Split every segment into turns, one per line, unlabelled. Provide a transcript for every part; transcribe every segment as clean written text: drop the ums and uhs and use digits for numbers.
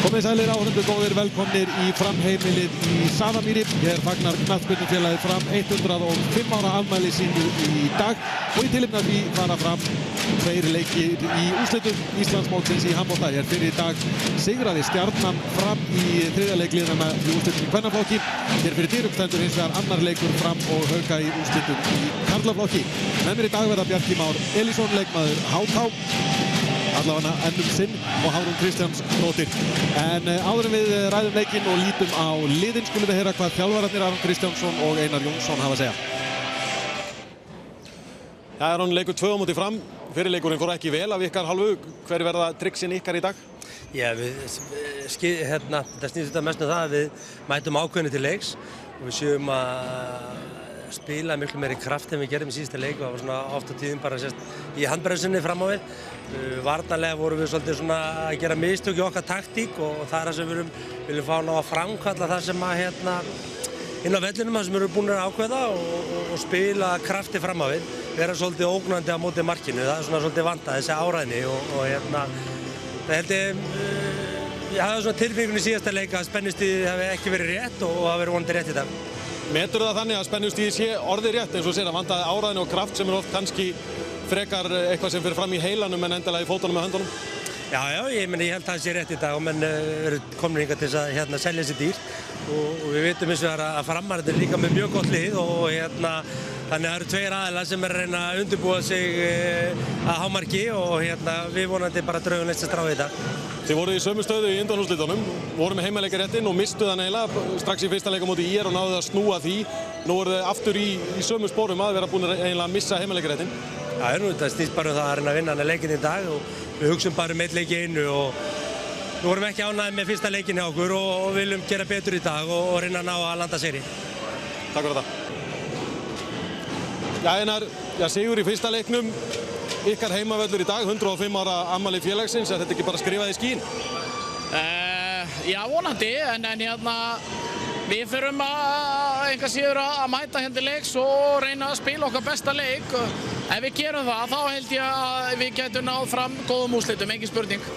Komið sælir áhorfendur góðir, velkomnir í Fram-heimilið í Safamýri. Hér fagnar knattspyrnufélagið Fram 105 ára afmæli sínu í dag og í tilefni af því fara fram tveir leikir í úrslitum Íslandsmótsins í handbolta. Hér fyrir í dag sigraði Stjarnan Fram í þriðja leik liðanna í úrslitum í kvennaflokki. Hér fyrir dyrum stendur hins vegar annar leikur Fram og Hauka í úrslitum í karlaflokki. Með mér í dag verða Bjarki Már Elísson, leikmaður HK, allavega ennum sinn, og Hárún Kristjánsdóttir. En áður en við ræðum leikinn og lítum á liðin skulum við heyra hvað þjálfararnir Aron Kristjánsson og Einar Jónsson hafa að segja.
Já, Aron, leikur 2 á móti Fram. Fyrirleikurinn fór ekki vel af ykkar hálfu. Hver verða triksin ykkar í dag?
Já, þetta snýst þetta mest um það að við mætum ákveðinu til leiks og við séum að spila miklu meiri kraft en við gerðum í síðasta leik og það var svona oft á tíðum bara sérst í handbremsunni fram á við. Varnarlega vorum við svolítið svona að gera mistök í okkar taktík og það er það sem við viljum fá ná að framkalla það sem að inn á vellinum það sem við erum búin að ákveða og spila krafti fram á við. Vera svolítið ógnandi á móti markinu, það er svona svolítið vantað þessi áræðni og það held ég hafði svona tilfinningunni í síðasta leik að spennustigið hafi ekki verið rétt og hafi verið vonandi rétt í dag.
Metur það þannig að spennustigið sé orðið rétt eins og sér að vantaði áræðni og kraft sem er oft kannski frekar eitthvað sem fyrir fram í heilanum en endilega í fótunum með höndunum?
Já, ég held að það sé rétt í dag og menn eru komin hingað til þess að selja þessi dýr og við vitum eins og að Framar er líka með mjög gott lið og þannig að það eru tveir aðilar sem er að reyna að undirbúa sig að hámarki og við vonandi bara draugum leist að strá í dag.
Þið voruð í sömu stöðu í undanúrslitunum, voru með heimaleikaréttinn og mistu það eiginlega strax í fyrsta leik á móti ÍR og náðu að snúa því. Nú voru þið aftur í sömu spórum að vera búin að eiginlega missa heimaleikaréttinn.
Já, þetta snýst bara um það að reyna að vinna hann leikinn í dag og við hugsum bara eitt leik í einu og við vorum ekki ánægðir með fyrsta leikinn hjá okkur og viljum gera betur í dag og reyna að ná að landa sigri.
Takk fyrir það. Já, Einar, sigur í fyrsta leiknum. Ykkar heimavöllur í dag, 105 ára afmæli félagsins, er þetta ekki bara skrifað í skín?
Já, vonandi, en við þurfum enga síður að mæta hérna til leiks og reyna að spila okkar besta leik. Ef við gerum það, þá held ég að við getum náð fram góðum úrslitum, engin spurning.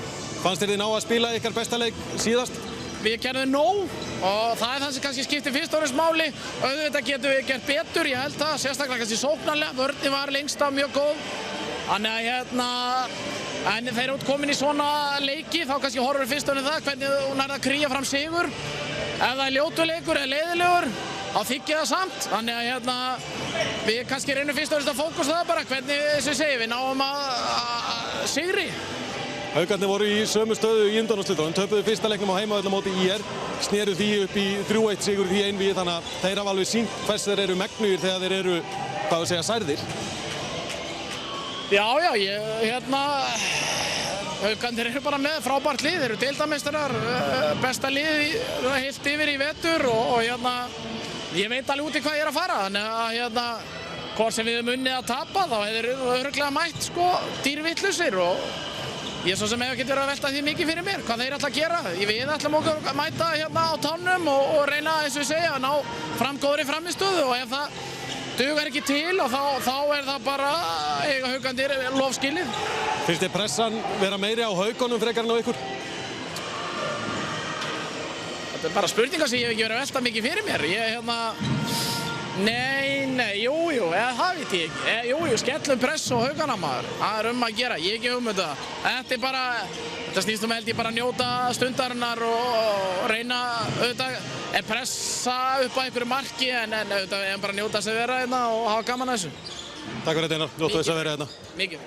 Fannst þið ná að spila ykkar besta leik síðast?
Við gerðum nóg og það er það sem kannski skiptir fyrst og fremst máli. Auðvitað getum við gert betur, ég held það, sérstaklega kannski sóknarlega. Vörnin var lengst af mjög góð. Þannig að en þeir eru komin í svona leiki, þá kannski horfum við fyrst og fremst það hvernig hún er að krýja fram sigur. Ef það er ljótuleikur eða leiðilegur, þá þykir það samt. Þannig að við kannski reynum fyrst og fremst að fókusa það bara hvernig, eins og ég segi, við náum að sigri.
Haukarnir voru í sömu stöðu í undanúrslitunum, töpuðu fyrsta leiknum á heimavöllum á móti ÍR, sneru því upp í 3-1 sigur því einvígi, þannig að þeir hafa alveg sýnt hvers þeir eru megnugir þegar þeir eru, hvað við segja, særðir.
Já, Haukarnir eru bara með frábært lið, þeir eru deildarmeistarar, besta lið heilt yfir í vetur og ég veit alveg út í hvað ég er að fara, þannig að hvort sem við höfum unnið að tapa þá hefur örugglega mætt dýrvitlausir og ég svo sem hef ekki verið að velta því mikið fyrir mér, hvað þeir ætla að gera. Við ætlum okkur að mæta á tánum og reyna, eins og ég segja, að ná fram góðri frammistöðu og ef það dugar ekki til og þá er það bara eiga Haukarnir lofskilið.
Finnst þið pressan vera meiri á Haukunum frekar en á ykkur?
Þetta er bara spurningar sem ég hef ekki verið að velta mikið fyrir mér. Nei, jú, eða það veit ég ekki. Jú, skellum press og Haukana maður. Það er að gera, ég hef ekki þetta. Þetta er bara, þetta snýst held ég bara að njóta stundarinnar og reyna auðvitað pressa upp að einhverju marki en auðvitað við bara njóta þess að vera hérna og hafa gaman að þessu.
Takk fyrir þetta, Einar. Njóta þess að vera hérna.
Mikið.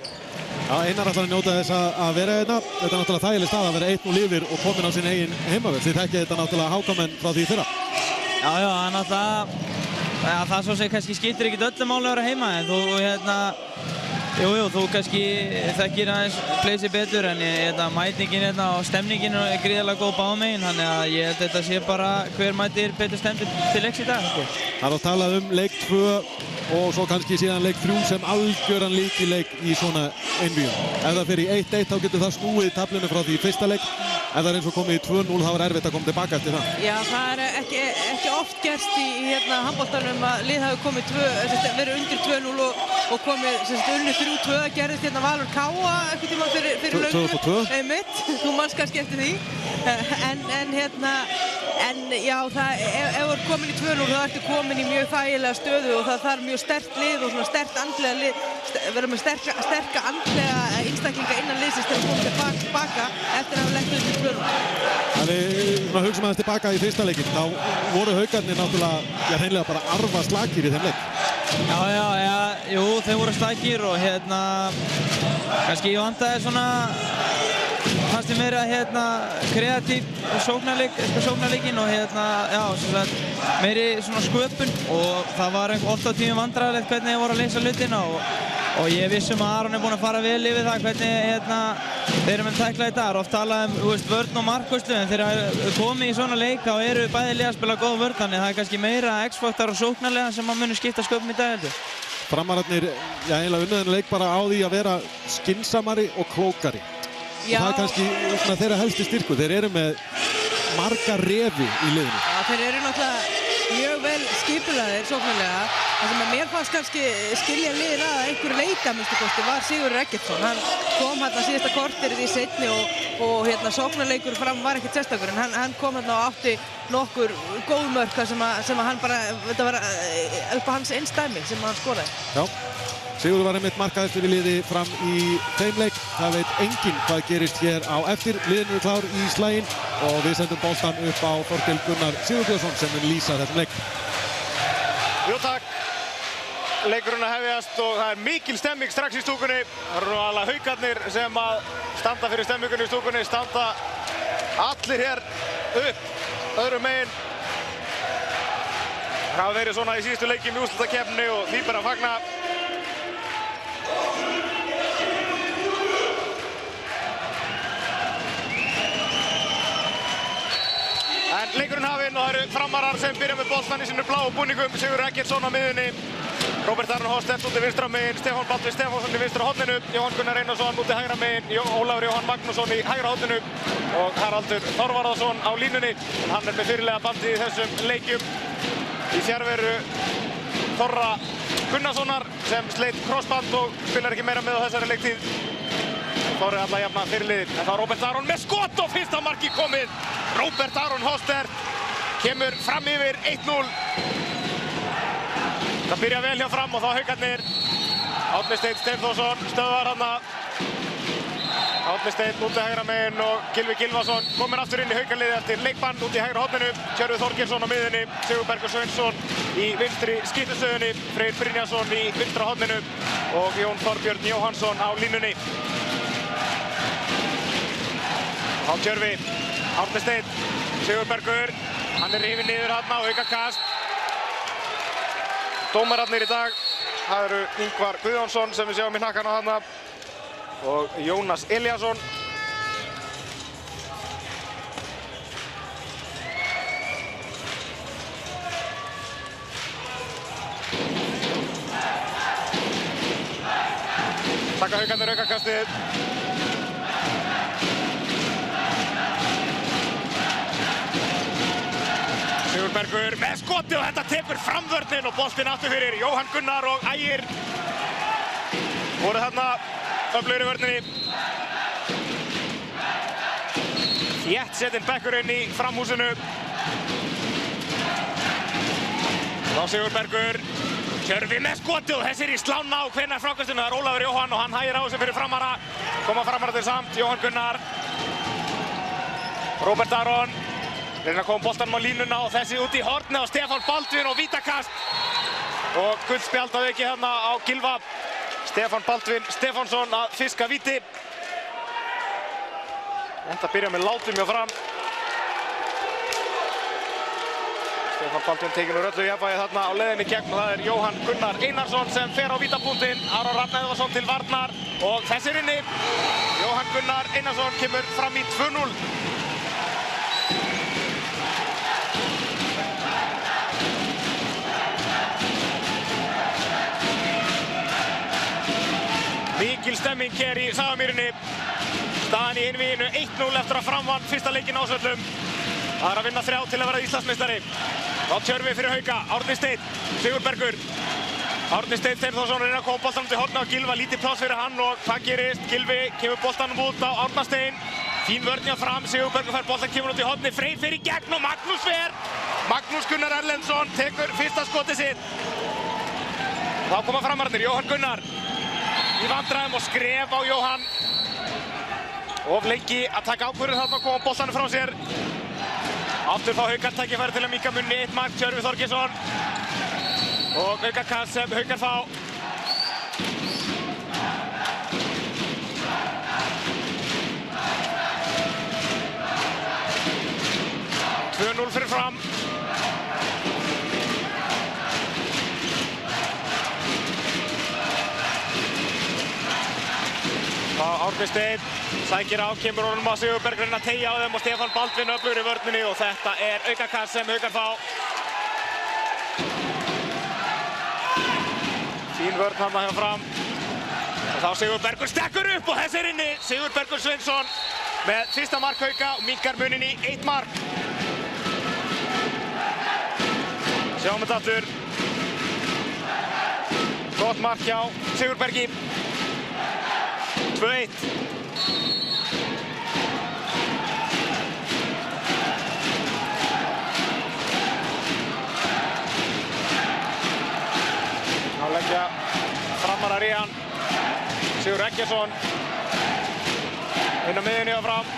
Já, Einar ætlar að njóta þess að vera hérna. Þetta er náttúrulega þægileg stað að vera 1-0 yfir og komin á sinn eigin heimavöll. Þið þekkið þetta náttúrulega HK-menn frá því fyrra.
Já, það er náttúrulega, það svo sem kannski skiptir ekkert öllu máli að vera heima en þú kannski þekkir aðeins pleysið betur en mætingin og stemningin er gríðarlega góð báðum megin þannig að ég held að þetta sé bara hver mætir betur stemdur til leiks í dag.
Það er talað leik 2 og svo kannski síðan leik 3 sem algjöran lykileik í svona einvígjum. Ef það fer í 1-1 þá getur það snúið taflinu frá því í fyrsta leik. Ef það er eins og komið í 2-0 þá er erfitt að koma tilbaka eftir það.
Já, það er ekki oft gerst í handboltanum að lið hafi komið verið undir 2-0 og komið unnið 3-2 gerðist Valur Káa einhvern tímann fyrir löngu.
2002.
Einmitt, þú manst kannski eftir því. En já, ef þú ert komin í 2-0 þá ertu komin í mjög þægilega stöðu og það þarf mjög sterkt lið og svona sterkt andlega lið, vera með sterka andlega einstaklinga innan liðsins til að koma tilbaka eftir að hafa lent undir 2-0.
Þannig að hugsa maður tilbaka í fyrsta leikinn, þá voru Haukarnir náttúrulega hreinlega bara arfa slakir í þeim leik.
Jú, þeir voru slakir og kannski ég vantaði svona fannst ég meira kreatív sóknarleikinn og meiri svona sköpun og það var oft á tímum vandræðilegt hvernig þeir voru að leysa hlutina og ég vissum að Aron búinn að fara vel yfir það hvernig þeir eru með tækla í dag. Oft talað vörn og markvörslu en þegar þeir komið í svona leik þá eru bæði lið að spila góð vörn þannig það er kannski meira X-faktor og sóknarlega sem að muni skipta sköpum í dag heldur.
Framararnir, eiginlega unnið þennan leik bara á því að vera skynsamari og klókari. Og það er kannski svona þeirra helsti styrkur. Þeir eru með marga refi í liðinu.
Já, þeir eru náttúrulega mjög vel skipulagðir sóknarlega. Það sem að mér fannst kannski skilja liðin að einhverju leika minnstu kosti var Sigurður Eggertsson. Hann kom síðasta korterið í seinni og sóknarleikur fram var ekkert sérstakur en hann kom og átti nokkur góð mörk sem að hann bara, þetta var upp á hans einsdæmi sem hann skoraði.
Já, Sigurður var einmitt markaðistur í liði fram í þeim leik. Það veit enginn hvað gerist hér á eftir. Liðin eru klár í slaginn og við sendum boltan upp á Þorkel Gunnar Sigurbjörnsson sem mun lýsa þessum leik.
Jú takk. Leikurinn að hefjast og það er mikil stemming strax í stúkunni. Það eru nú alveg Haukarnir sem að standa fyrir stemmingunni í stúkunni, standa allir hér upp öðrum megin. Það hafa verið svona í síðustu leikjum í úrslitakeppninni og því bara að fagna. En leikurinn hafinn og það eru Framarar sem byrja með boltann í sínu bláu búningum. Sigurður Eggertsson á miðjunni. Róbert Aron Hostert úti vinstra megin, Stefán Baldvin Stefánsson í vinstra horninu, Jóhann Gunnar Einarsson úti hægra megin, Ólafur Jóhann Magnússon í hægra horninu og Haraldur Þorvarðarsson á línunni. Hann er með fyrirliða bandið í þessum leikjum í fjarveru Þorra Gunnarssonar sem sleit krossband og spilar ekki meira með á þessari leiktíð. Þorri alla jafna fyrirliðin, en þá er Róbert Aron með skot og fyrsta marki komið. Róbert Aron Hostert kemur fram yfir 1-0. Það byrja vel hjá Fram og þá Haukarnir. Árni Steinn Steinþórsson stöðvar þarna. Árni Steinn úti hægra megin og Gylfi Gylfason kominn aftur inn í Haukarliðið eftir leikbann úti hægra horninu. Tjörfi Þorgeirsson á miðjunni, Sigurbergur Sveinsson í vinstri skiptustöðunni, Freyr Brynjarsson í vinstra horninu og Jón Þorbjörn Jóhannsson á línunni. Þá Tjörfi, Árni Steinn, Sigurbergur, hann er rifinn niður þarna og aukakast. Dómararnir í dag, það eru Ingvar Guðjónsson sem við sjáum í hnakkana þarna og Jónas Elíasson. Taka Haukarnir aukakastið. Sigurbergur með skoti og þetta tekur framvörnin og boltinn aftur fyrir Jóhann Gunnar og Ægir. Voru þarna öflugri vörninni. Þétt setinn bekkurinn í framhúsinu. Þá Sigurbergur, Tjörfi með skoti og þessir í slána á hvenær frákastinu. Það er Ólafur Jóhann og hann hægir á þessu fyrir Framara. Koma Framara til samt, Jóhann Gunnar. Róbert Aron. Reyna að koma boltanum á línuna og þessi út í horni á Stefán Baldvin og vítakast. Og guldspjald að auki hérna á Gylfa. Stefán Baldvin Stefánsson að fiska víti. Þetta byrja með látum hjá Fram. Stefán Baldvin tekinn úr öllu jafnvægi þarna á leiðinni gegn og það er Jóhann Gunnar Einarsson sem fer á vítapunktinn. Aron Rafn Eðvarsson til varnar og þessi er inni. Jóhann Gunnar Einarsson kemur fram í 2-0. Mikil stemming hér í Safamýrinni. Staðan í einvíginu 1-0 eftir að Fram vann fyrsta leikinn á Ásvöllum. Það er að vinna 3 til að verða Íslandsmeistari. Þá Tjörfi fyrir Hauka, Árni Steinn, Sigurbergur. Árni Steinn Steinþórsson reyna að koma boltanum til horna á Gylfa, lítið pláss fyrir hann og hvað gerist? Gylfi kemur boltanum út á Árna Steinn. Fín vörn hjá Fram, Sigurbergur fær boltann, kemur út í horni, Freyr fer í gegn og Magnús fer. Magnús Gunnar Erlendsson tekur fyrsta skotið sitt. Þá koma Framararnir, Jóhann Gunnar í vandræðum og skref á Jóhann. Of lengi að taka ákvörðun þarna og koma boltanum frá sér. Aftur fá Haukar tækifæri til að minnka munni, 1 mark, Tjörvi Þorgeirsson. Og aukakast sem Haukar fá. 2-0 fyrir Fram. Árni Steinn sækir á, kemur honum á Sigurberg, reyna að teygja á þeim og Stefán Baldvin öflugur í vörninni og þetta er aukakast sem Haukar fá. Fín vörn þarna hjá Fram. Og þá Sigurbergur stekkur upp og þessi er inni. Sigurbergur Sveinsson með fyrsta mark Hauka og minnkar munin í 1 mark. Sjáum þetta aftur. Gott mark hjá Sigurbergi. 2-1. Þá leggja Framarar í hann. Sigur Eggertsson inn á miðjunni á Fram.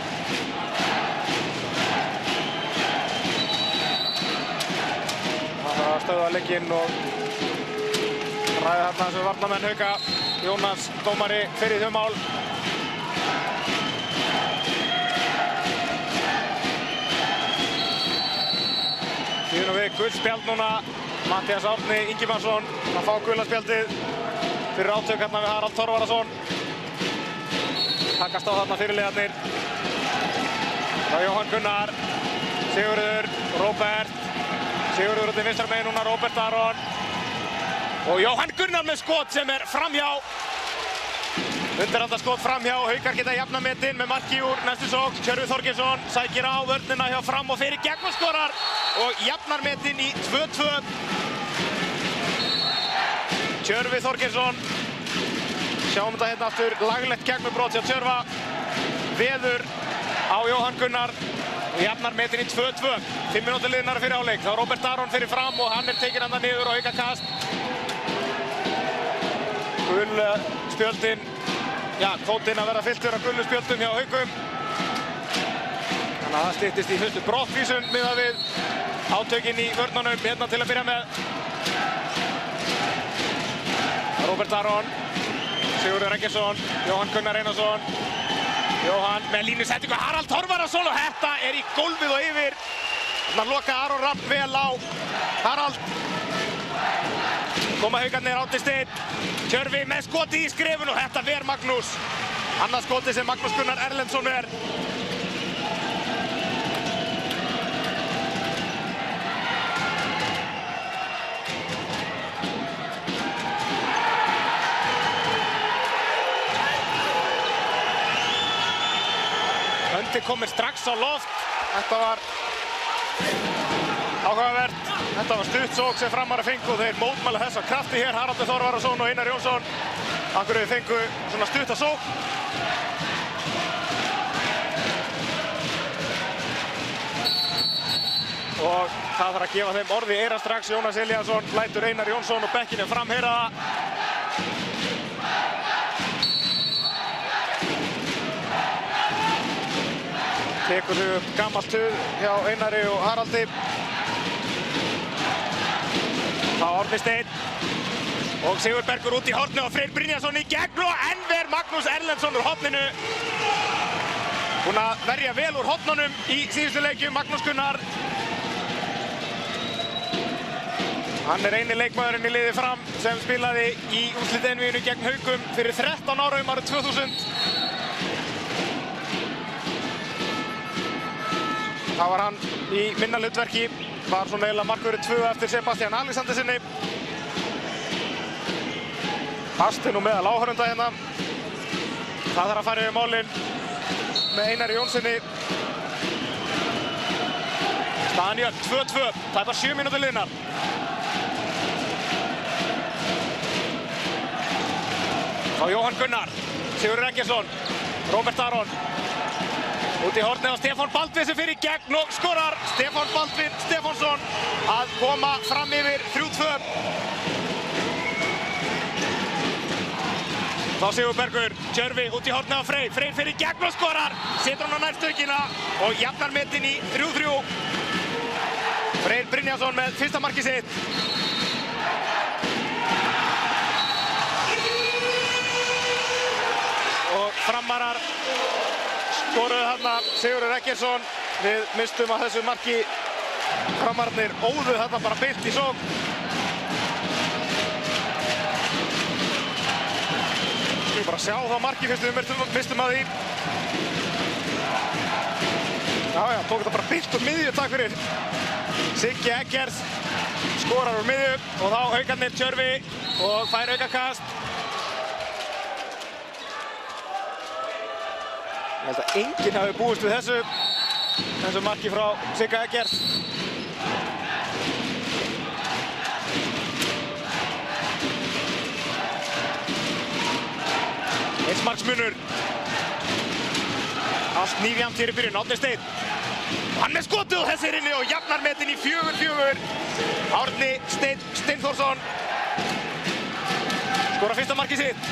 Það þarf að stöðva leikinn og ræða þarna þessu varnarmenn Hauka. Jónas dómari fyrir þau mál. Síðan við gullspjald núna. Matthías Árni Ingimarsson að fá gullaspjaldið fyrir átök hérna við Harald Torfarason. Takast á þarna fyrirliðarnir. Það er Jóhann Gunnar, Sigurður, Róbert. Sigurður út í vinstra megin núna, Róbert Aron. Og Jóhann Gunnar með skot sem er framhjá. Undirhandarskot framhjá, Haukar geta jafnað metinn með marki úr næstu sókn. Tjörvi Þorgeirsson sækir á vörnina hjá Fram og fer í gegn og skorar. Og jafnar metinn í 2-2. Tjörvi Þorgeirsson. Sjáum þetta hérna aftur, laglegt gegnumbrot hjá Tjörva. Veður á Jóhann Gunnar. Og jafnar metinn í 2-2. 5 mínútur liðnar fyrir áleik. Þá Róbert Aron fyrir Fram og hann er tekinn hann niður og aukakast. Gullspjöldin, já, kvótinn að vera fylltur af gulluspjöldum hjá Haukum. Þannig að það styttist í fyrstu brottvísun miðað við átökin í vörnunum hérna til að byrja með. Róbert Aron, Sigurður Eggertsson, Jóhann Gunnar Einarsson. Jóhann með línusetningu, Harald Torfarason og þetta er í gólfið og yfir. Þannig að loka Aron Rapp vel á Harald. Koma Haukarnir Árni Steinn. Tjörvi með skoti í skrefun og þetta ver Magnús. Annað skoti sem Magnús Gunnar Erlendsson ver. Öndi komir strax á loft. Þetta var áhugavert. Þetta var stutt sókn sem Framarar fengu og þeir mótmæla þessa krafti hér. Haraldur Þorvarason og Einar Jónsson. Af hverju þeir fengu svona stutta sókn. Og það þarf að gefa þeim orði í eyra strax. Jónas Elíasson lætur Einar Jónsson og bekkinn framheyra það. Tekur þau upp gamalt tuð hjá Einari og Haraldi. Þá Árni Steinn og Sigurbergur út í hornu og Freyr Brynjarsson í gegn og enn ver Magnús Erlendsson úr horninu. Búinn að verja vel úr hornunum í síðustu leikjum, Magnús Gunnar. Hann er eini leikmaðurinn í liði Fram sem spilaði í úrslitaeinvíginu gegn Haukum fyrir 13 árum árið 2000. Þá var hann í minna hlutverki. Var svona eiginlega markvörður 2 eftir Sebastian Alexandersinni. Fasti nú meðal áhorfenda hérna. Það þarf að fara yfir málin með Einari Jónssoni. Staðan jöfn 2-2. Það er bara 7 mínútur liðnar. Þá Jóhann Gunnar, Sigurður Eggertsson, Róbert Aron. Út í hornið á Stefán Baldvin sem fer í gegn og skorar. Stefán Baldvin Stefánsson að koma fram yfir 3-2. Þá Sigurbergur, Tjörfi út í hornið á Freyr. Freyr fer í gegn og skorar. Setur hann á nærstökina og jafnar metin í 3-3. Freyr Brynjarsson með fyrsta markið sitt. Og Framarar skoruðu þarna. Sigurður Eggertsson, við mistum að þessu marki. Framararnir óðu þarna bara beint í sókn. Við bara sjá það marki fyrst við mistum að því. Já, tók þetta bara beint úr miðju, takk fyrir. Siggi Eggerts skorar úr miðju og þá Haukarnir Tjörfi og fær aukakast. Ég held að enginn hafi búist við þessu marki frá Sigga Eggerts. Eins marksmunur. Allt nýfjamt hér í byrjun, Árni Steinn. Hann með skotið og þessi er inni og jafnar metin í 4-4. Árni Steinn Steinþórsson skorar fyrsta markið sitt.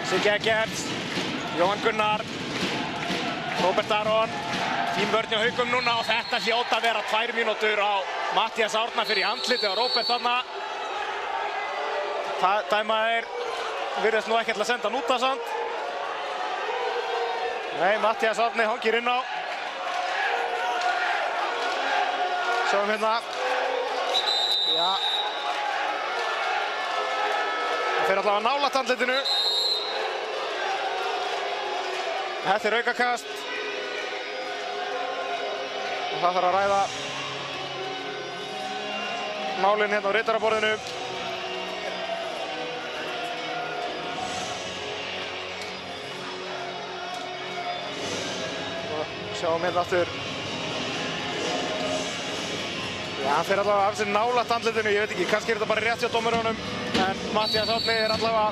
Siggi Eggerts, Jóhann Gunnar, Róbert Aron. Fín vörn hjá Haukum núna og þetta hljóta að vera 2 mínútur á Matthías Árna fyrir handlitið á Róbert þarna. Dæmaðir virðist nú ekki að senda hann út af samt. Nei, Matthías Árni hangir inn á. Sjáum hérna. Já. Það fer allavega nálægt handlitinu. Þetta er aukakast. Og það þarf að ræða málin hérna á ritaraborðinu. Og sjáum hérna aftur. Já, hann fer allavega af sér nálægt andlitinu, ég veit ekki, kannski er þetta bara rétt hjá dómurunum. En Matthías Árni er allavega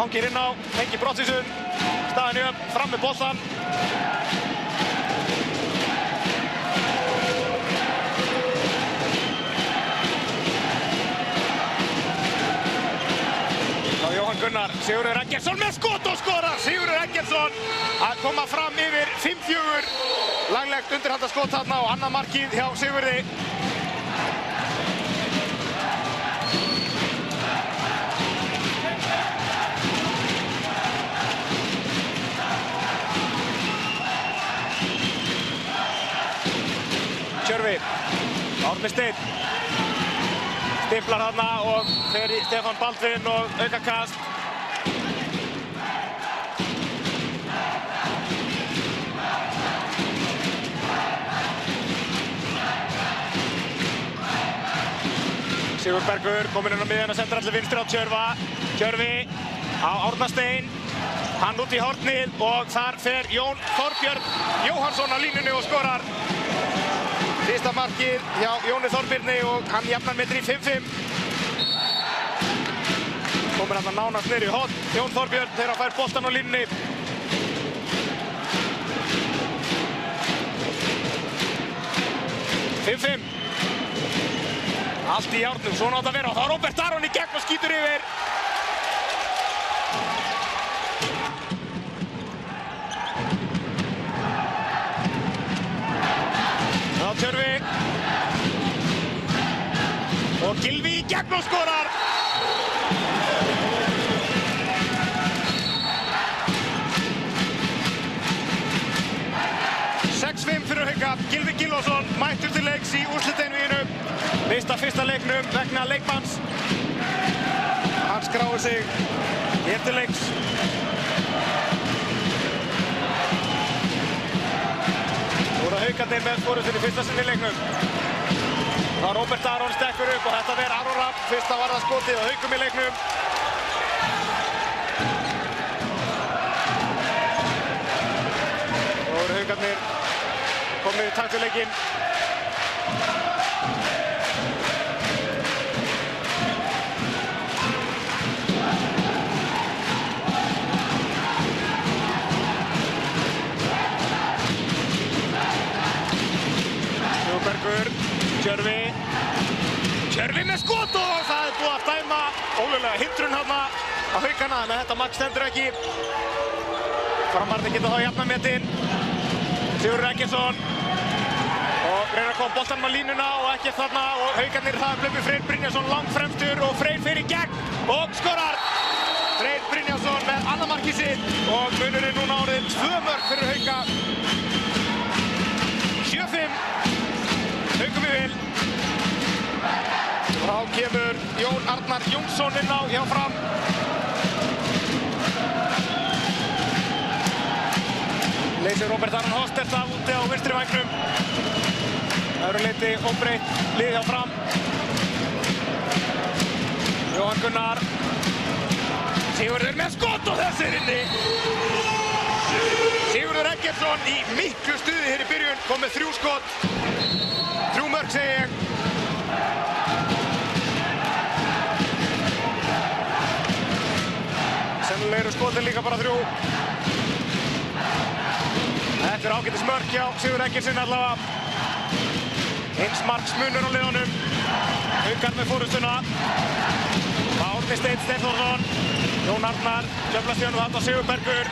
hangir inn á, engi brottsvísun. Staðan upp, fram með boltann. Þá Jóhann Gunnar, Sigurður Eggertsson með skot og skorar. Sigurður Eggertsson að koma fram yfir 5-4. Laglegt undirhandaskot þarna og annað markið hjá Sigurði. Tjörfi, Árni Steinn stimplar þarna og fer í Stefán Baldvin og aukakast. Sigurbergur kominn inn á miðjuna, sendir allir vinstri á Tjörfa. Tjörfi á Árna Steinn, hann út í hornið og þar fer Jón Þorbjörn Jóhannsson á línunni og skorar. Fyrsta markið hjá Jóni Þorbirni og hann jafnar metin í 5-5. Komur hann að nánast niður í horn. Jón Þorbjörn þegar hann fær boltan á línunni. Allt í járnum, svona átt að vera og þá er Róbert Aron í gegn og skýtur yfir. Þá Tjörfi. Og Gylfi í gegn og skorar. Fyrir Hauka, Gylfi Gylfason mættur til leiks í úrslitaeinvíginu. Mista fyrsta leiknum vegna leikmanns. Hann skráir sig hér til leiks. Nú eru Haukarnir með forystunni fyrsta sinn í leiknum. Það er Róbert Aron stekkur upp og þetta verður Aron Rapp. Fyrsta varðarskotið á Haukum í leiknum. Nú eru Haukarnir komið í takt við leikinn. Tjörvi. Tjörvi með skot og það er búið að dæma ólöglega hindrun hérna á Haukana, en þetta mark stendur ekki. Framararnir geta þá jafnað metinn. Sigurður Eggertsson og reyna að koma boltanum á línuna og ekkert þarna og Haukarnir það hlaupi Freyr Brynjarsson langt fremstur og Freyr fer í gegn og skorar. Freyr Brynjarsson með annað markið sitt og munurinn núna orðið 2 mörk fyrir Hauka. 7-5. Haukum við vil. Þá kemur Jón Arnar Jónsson inn á hjá Fram. Leysir Róbert Aron Hostert af úti á vinstri vængnum. Öðru leyti óbreytt lið hjá Fram. Jóhann Gunnar. Sigurður með skot og þessi er inni. Sigurður Eggertsson í miklu stuði hér í byrjun, kom með 3 skot. 3 mörk segi ég. Sennilega eru skotin líka bara 3. Þetta er ágætis mörk hjá Sigurður Eggertsson allavega. Eins marks munur á liðunum. Haukar með fórustuna. Árni Steinn Steinþórsson. Jón Arnar, djöflast í honum þarna Sigurbergur.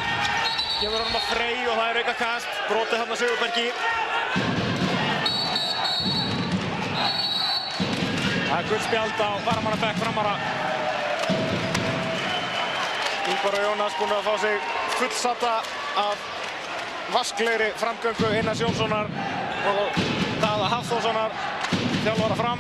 Kemur honum að Frey og það er aukakast. Brotið þarna Sigurbergi. Það er gullspjald á varamannabekk Framara. Ingvar og Jónas búin að fá sig fullsatta af vasklegri framgöngu Einars Jónssonar og Daða Hafþórssonar, þjálfara Fram.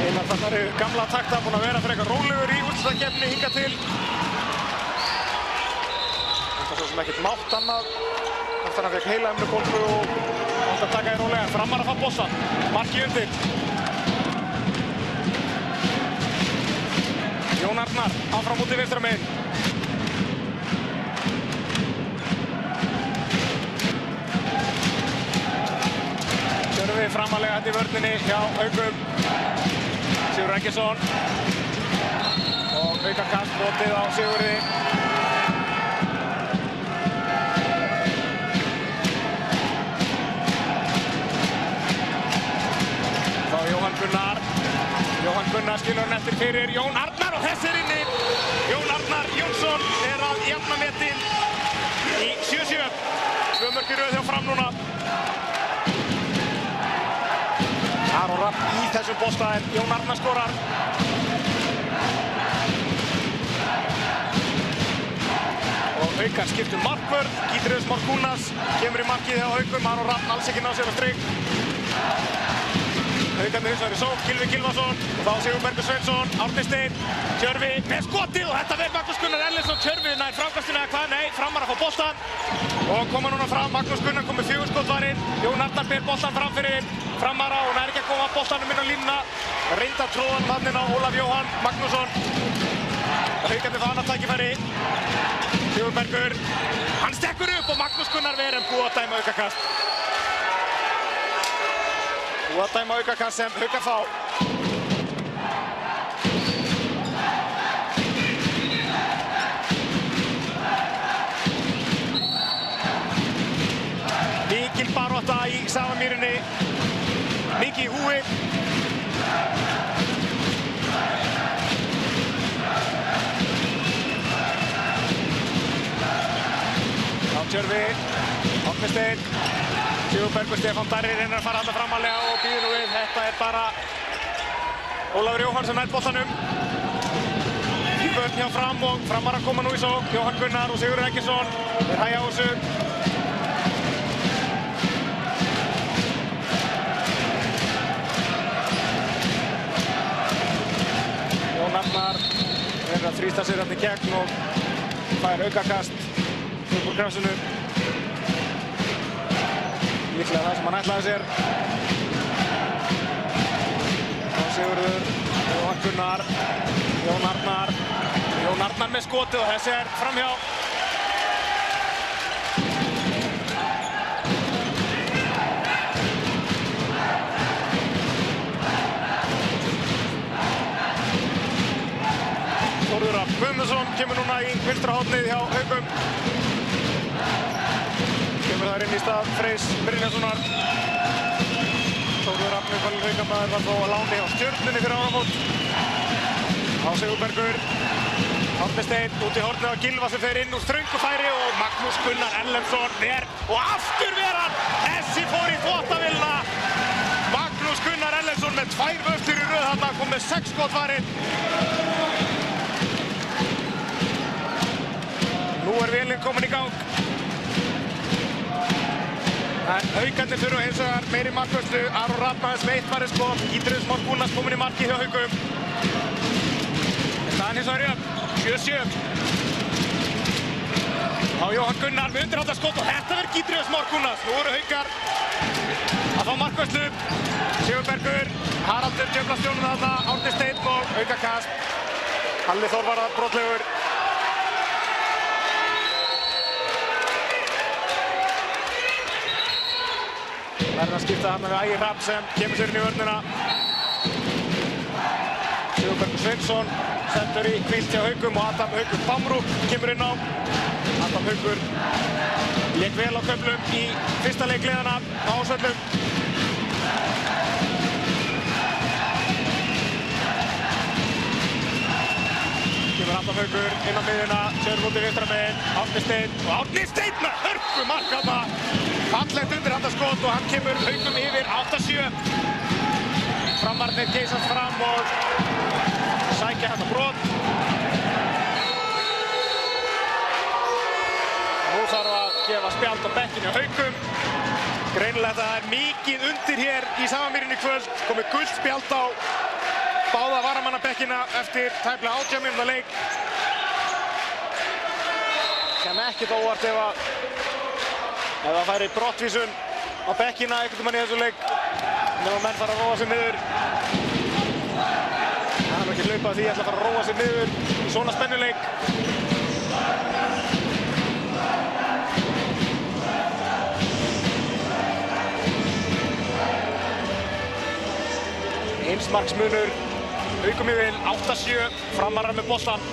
Einar þarna er gamla takta, búinn að vera frekar rólegur í úrslitakeppni hingað til. Það er svo sem ekkert mátt annað. Eftir hann fekk heilaæmnubólgu og átti að taka í rólega. Framar að fá boltann, marki undir. Jón Arnar áfram út í vinstra megin. Tjörvi framalega þetta í vörninni hjá Haukum. Sigurður Eggertsson og aukakast brotið á Sigurði. Þá Jóhann Gunnar. Jóhann Gunnar skilur hann eftir fyrir Jón Arnar og þessi er inni. Jón Arnar Jónsson er að jafna metin í 7-7. 2 mörk í röð hjá Fram núna. Aron Rapp í þessum bolta en Jón Arnar skorar. Og Haukar skiptum markvörð. Gítriðus Morkunas kemur í markið hjá Haukum. Aron Rapp alls ekki ná sér á strik. Haukarnir hins vegar í sókn, Gylfi Gylfason og þá Sigurbergur Sveinsson, Árni Steinn, Tjörvi með skotið og þetta verð Magnús Gunnar Erlendsson. Tjörvi nær frákastinu eða hvað? Nei, Framar að fá boltann og koma núna fram. Magnús Gunnar kom með 4 skot varinn. Jón Arnar ber boltann fram fyrir Framara og nær ekki að koma boltanum inn á línuna. Reynda tróðan hann inn á Ólaf Jóhann Magnússon. Haukarnir fá annað tækifæri. Sigurbergur, hann stekkur upp og Magnús Gunnar verður búið að dæma aukakast. Og að dæma aukakast sem Haukar fá. Mikil barátta í Safamýrinni. Mikið í húi. Þá Tjörvi, Árni Steinn. Sigurbergur Stefán Darri reynir að fara alltaf framalega og býður nú við. Þetta er bara Ólafur Jóhann sem nær boltanum. Í vörn hjá Fram og Framar að koma nú í sókn. Jóhann Gunnar og Sigurður Eggertsson er hægja á þessu. Jón Arnar reynir að þrýsta sér hérna í gegn og fær aukakast upp úr krafsinu. Líklega það sem hann ætlaði sér. Þá Sigurður, Jóhann Gunnar, Jón Arnar. Jón Arnar með skotið og þessi er framhjá. Þórður Guðmundsson kemur núna í vinstra hornið hjá Haukum. leikmaður inn í stað Freys Brynjarssonar. Þórður Rafnir Valur Haukamaður var þó á láni á Stjörnunni fyrir áramót. Á Sigurbergur. Árni Steinn út í hornið á Gylfa sem fer inn úr þröngu færi og Magnús Gunnar Erlendsson ver og aftur ver hann! Þessi fór í þvottavélina! Magnús Gunnar Erlendsson með 2 vörslur í röð þarna, kom með 6 skot varinn. Nú vélinn komin í gang. En Haukarnir þurfa hins vegar meiri markvörslu. Aron Rafn með 1 varinn skot. Gídriðs Már Gunnars komin í marki hjá Haukum. Staðan hins vegar jöfn. 7-7. Á Jóhann Gunnar með undirhaldarskot og þetta verður Gídriðs Már Gunnars. Nú eru Haukar að fá markvörslu. Sigurbergur, Haraldur djöfla stjónum þarna, Árni Steinn og aukakast. Halli Þorvarðar brotlegur. Verður að skipta þarna við Ægir Hrafn sem kemur sér inn í vörnina. Sigurbergur Sveinsson sendur í hvíld hjá Haukum og Adam Haukur Bamrúk kemur inn á. Adam Haukur lék vel á köflum í fyrsta leikliðana á Ásvöllum. Kemur Adam Haukur inn á miðjuna, sér út í vinstra megin, Árni Steinn og Árni Steinn með hörku mark þarna. Fallegt undirhandarskot og hann kemur Haukum yfir 8-7. Framarnir geysast fram og sækja þetta brot. Nú þarf að gefa spjald á bekkinu á Haukum. Greinilega það er mikið undir hér í Safamýrinni í kvöld. Komið gult spjald á báða varamannabekkina eftir tæplega 18 mínútna leik. Sem ekkert óvart ef það færi brottvísun á bekkina einhvern veginn í þessu leik. Nefnum að menn fara að róa sig niður. Það er ekki hlaupað því að ætla að fara að róa sig niður í svona spennuleik. Eins marksmunur, Haukum í vil, 8-7, Framarar með boltann.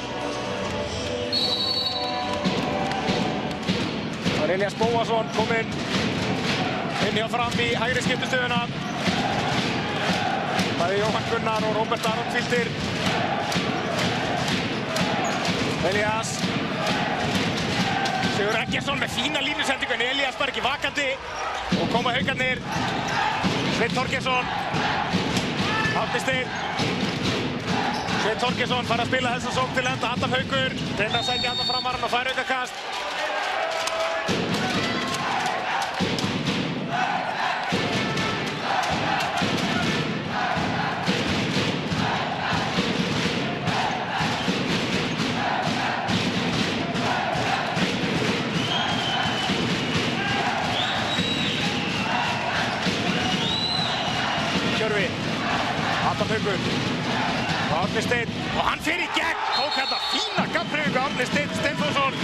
Það er Elías Bóasson kominn inn hjá Fram í hægri skiptustöðuna. Bæði Jóhann Gunnar og Róbert Aron hvíldir. Elías. Sigur Eggertsson með fína línusendingu en Elías bara ekki vakandi. Og koma Haukarnir. Sveinn Þorgeirsson. Árni Steinn. Sveinn Þorgeirsson fær að spila þessa sókn til enda. Adam Haukur reynir að sækja hann á Framarann og fær aukakast. Adam Haukur og Árni Steinn og hann fer í gegn, tók þetta fína gabbreifingu Árni Steinn Steinþórsson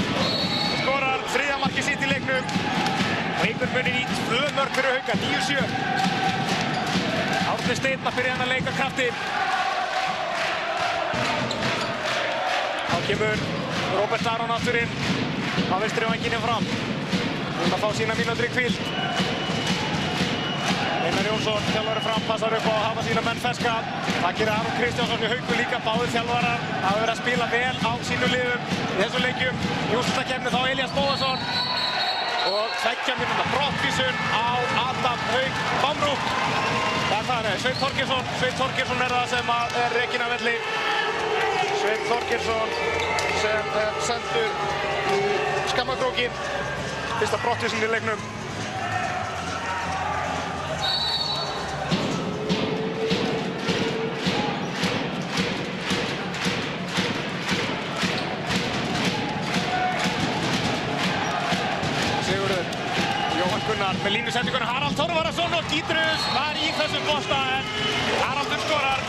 skorar 3. markið sitt í leiknum og einhvern munir í 2 mörk fyrir Hauka, 9-7. Árni Steinn að byrja hann að leika krafti. Þá kemur Róbert Aron aftur inn á vinstri vænginn Fram. Hún að fá sína mínútur í hvíld. Einar Jónsson, þjálfari Fram, passar upp á að hafa sína menn ferska. Það gerir Aron Kristjánsson í Haukum líka. Báðir þjálfarar hafa verið að spila vel á sínum liðum í þessum leikjum. Í úrslitakeppni þá Elías Bóasson og 2 mínútna brottvísun á Adam Hauk Bamrúk. Það er Sveinn Þorgeirsson. Sveinn Þorgeirsson er það sem er rekinn af velli. Sveinn Þorgeirsson sem er sendur í skammakrókinn. Fyrsta brottvísun í leiknum. Gunnar með línusendingunni Harald Þorvarðarson og Gídriðs var í þessum bolta en Haraldur skorar.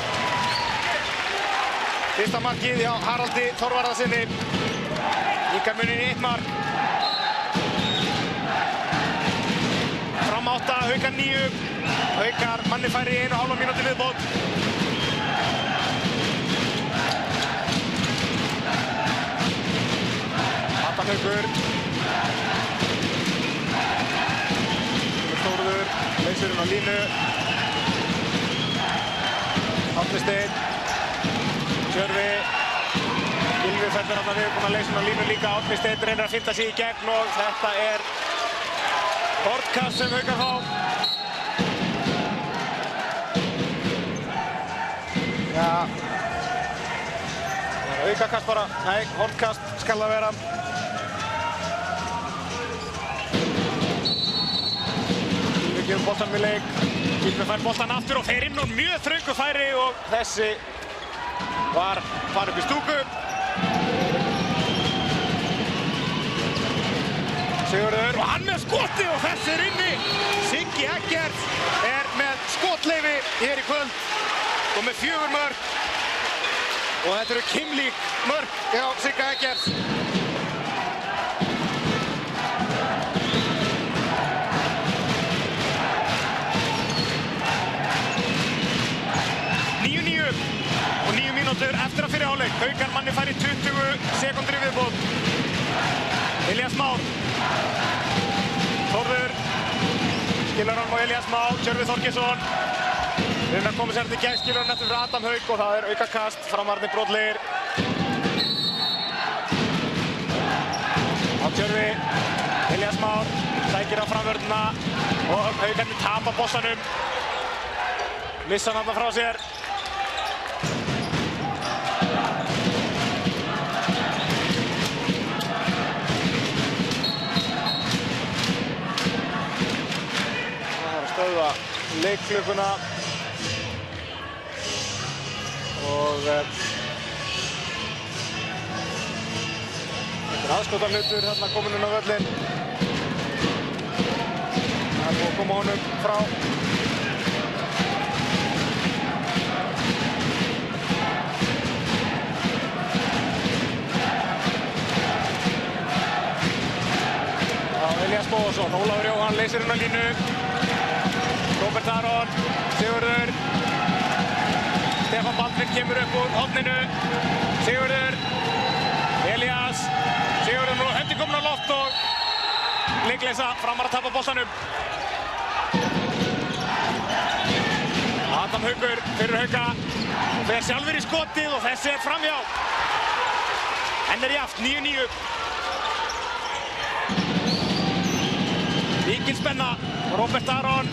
Fyrsta markið hjá Haraldi Þorvarðarsinni. Ykkar munir í 1 mark. Fram 8, Haukar 9. Haukar manni færi í 1,5 mínútu viðbót. Adam Haukur. á línu. Árni Steinn. Tjörfi. Gylfi fellur þarna við, búinn að leysa hann á línu líka. Árni Steinn reynir að finna sig í gegn og þetta er hornkast sem Haukar fá. Já. Aukakast bara. Nei, hornkast skal það vera. Gylfi gefur boltann við leik. Gylfi fær boltann aftur og fer inn úr mjög þröngu færi og þessi var farið upp í stúku. Sigurður og hann með skoti og þessi er inni. Siggi Eggerts er með skotleyfi hér í kvöld og með 4 mörk. Og þetta eru keimlík mörk hjá Sigga Eggerts. Og 9 mínútur eftir að fyrir hálfleik. Haukar manni fær í 20 sekúndur í viðbót. Elías Már. Þórður. Skilur hann á Elías Már. Tjörfi Þorgeirsson. Reynar komið sér til gegn, skilur hann eftir fyrir Adam Hauk og það er aukakast. Framararnir brotlegir. Á Tjörfi. Elías Már. Sækir á framvörðina og Haukarnir tapa boltanum. Missa hann þarna frá sér. Stöðva leikklukkuna og þetta er aðskotarhlutur þarna kominn inn á völlinn. Það er búið að koma honum frá. Elías Bóasson, Ólafur Jóhann leysir inn á línu. Róbert Aron, Sigurður. Stefán Baldvin kemur upp úr horninu. Sigurður. Elías. Sigurður nú höndi komin á loft og leikleysa Framar að tapa boltanum. Adam Haukur fyrir Hauka og fer sjálfur í skotið og þessi er framhjá. Enn er jafnt, 9-9. Mikil spenna. Róbert Aron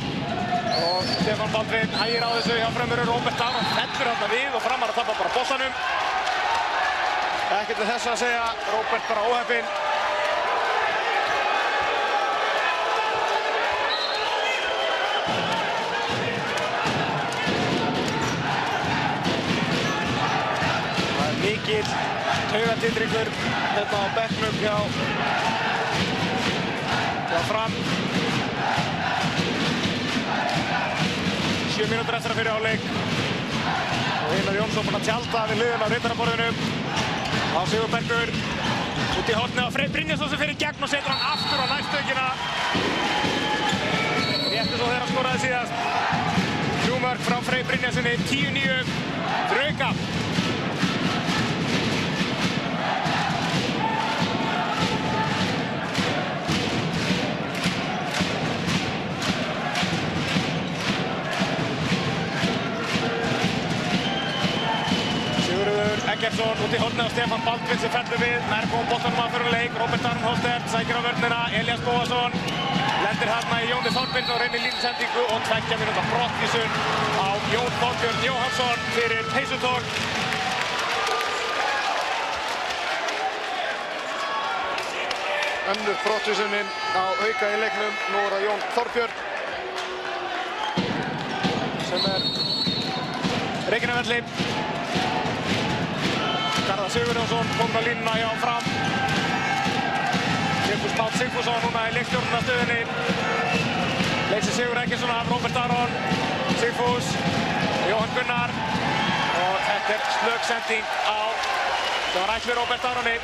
og Stefán Baldvin hægir á þessu hjá Frömmurum. Róbert Aron fellur þarna við og Framar að tapa bara boltanum. Ekkert við þessu að segja, Róbert bara óheppinn. Það er mikill taugatitringur hérna á bekknum hjá Fram. 7 mínútur eftir að fyrir hálfleik og Einar Jónsson búinn að tjalda við hliðina á riddaraborðinu. Á Sigurbergur út í hornið á Freyr Brynjarsson sem fyrir gegn og setur hann aftur á næstökina. Rétt eins og þegar hann skoraði síðast. 3 mörk frá Freyr Brynjarssoni, 10-9 fyrir Hauka. Eggertsson út í hornið á Stefán Baldvin sem fellur við. Nær kom boltanum að fyrir leik. Róbert Aron Holstert sækir á vörnina. Elías Bóasson lendir þarna í Jóni Þorbjörn og reynir línusendingu og 2 mínúta brottvísun á Jón Þorbjörn Jóhannsson fyrir peysutók. Önnur brottvísunin á Hauka í leiknum. Nú er það Jón Þorbjörn sem er Reykjanesvelli. Garðar Sigurjónsson kominn á línuna hjá Fram. Sigfús Páll Sigfússon núna í leikstjórnarstöðinni. Leysir Sigur Eggertsson af Róbert Aron. Sigfús, Jóhann Gunnar og þetta er slök sending á sem var ætluð Róbert Aroni.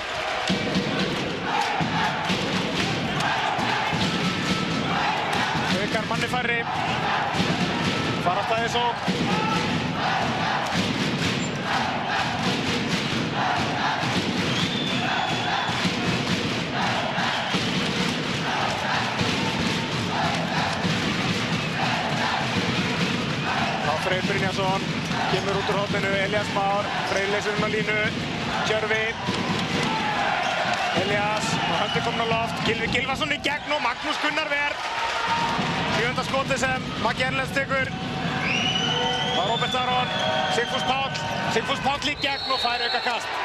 Haukar manni færri. Fara staðið sókn. Freyr Brynjarsson kemur út úr horninu, Elías Már, Freyr leysir inn á línu, Tjörfi, Elías, höndin komin á loft, Gylfi Gylfason í gegn og Magnús Gunnar ver. 7. skotið sem Maggi Erlends tekur. Það var Róbert Aron, Sigfús Páll í gegn og fær aukakast.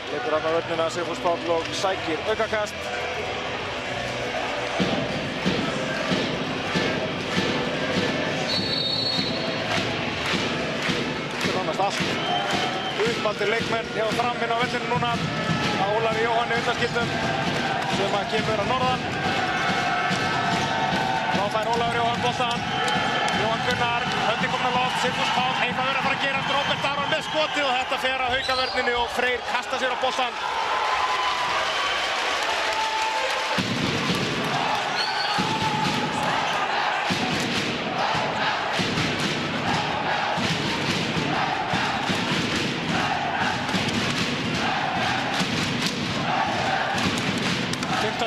Leikur hann á vörnina, Sigfús Páll og sækir aukakast. Þetta er nánast allt uppaldir leikmenn hjá Fram inn á vellinu núna. Ólafi Jóhanni undanskildum sem að kemur að norðan. Þá fær Ólafur Jóhann boltann. Jóhann Gunnar, höndin komin á loft, Sigfús Páll, eitthvað verður að fara að gera eftir Róbert Aron með skotið og þetta fer að Haukavörninni og Freyr kastar sér á boltann.